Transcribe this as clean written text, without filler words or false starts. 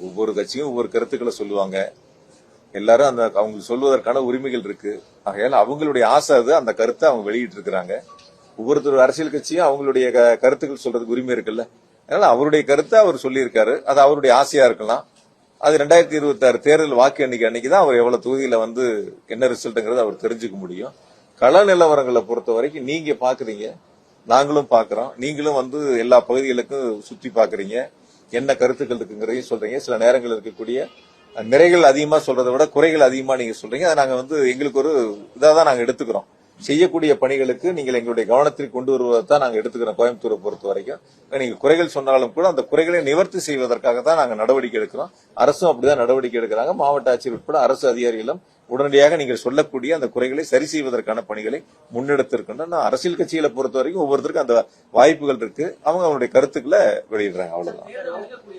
ஒவ்வொரு கட்சியும் ஒவ்வொரு கருத்துக்களை சொல்லுவாங்க. எல்லாரும் அந்த அவங்க சொல்வதற்கான உரிமைகள் இருக்கு. ஆகையால அவங்களுடைய ஆசை அது, அந்த கருத்தை அவங்க வெளியிட்டு இருக்கிறாங்க. ஒவ்வொருத்தர் அரசியல் கட்சியும் அவங்களுடைய கருத்துக்கள் சொல்றதுக்கு உரிமை இருக்குல்ல. அதனால அவருடைய கருத்தை அவர் சொல்லியிருக்காரு. அது அவருடைய ஆசையா இருக்கலாம். அது 2026 தேர்தல் வாக்கு எண்ணிக்கை அன்னைக்குதான் அவர் எவ்வளவு தொகுதியில என்ன ரிசல்ட்ங்கிறது அவர் தெரிஞ்சுக்க முடியும். கள நிலவரங்களை பொறுத்த வரைக்கும் நீங்க பாக்குறீங்க, நாங்களும் பாக்குறோம். நீங்களும் எல்லா பகுதிகளுக்கும் சுற்றி பாக்குறீங்க, என்ன கருத்துக்கள் இருக்குங்கிறதையும் சொல்றீங்க. சில நேரங்கள் இருக்கக்கூடிய நிறைகள் அதிகமா சொல்றதை விட குறைகள் அதிகமா நீங்க சொல்றீங்க. அதை நாங்க எங்களுக்கு ஒரு இதாதான் நாங்க எடுத்துக்கிறோம். செய்யக்கூடிய பணிகளுக்கு நீங்கள் எங்களுடைய கவனத்தில் கொண்டு வருவதைத்தான் நாங்க எடுத்துக்கிறோம். கோயம்புத்தூரை பொறுத்த வரைக்கும் நீங்க குறைகள் சொன்னாலும் கூட அந்த குறைகளை நிவர்த்தி செய்வதற்காக தான் நாங்க நடவடிக்கை எடுக்கிறோம். அரசும் அப்படிதான் நடவடிக்கை எடுக்கிறாங்க. மாவட்ட ஆட்சியர் உட்பட அரசு அதிகாரிகளும் உடனடியாக நீங்கள் சொல்லக்கூடிய அந்த குறைகளை சரி செய்வதற்கான பணிகளை முன்னெடுத்திருக்கின்றன. அரசியல் கட்சிகளை பொறுத்த வரைக்கும் ஒவ்வொருத்தருக்கும் அந்த வாய்ப்புகள் இருக்கு. அவங்க அவங்களுடைய கருத்துக்களை வெளியிடுறாங்க. அவ்வளவுதான்.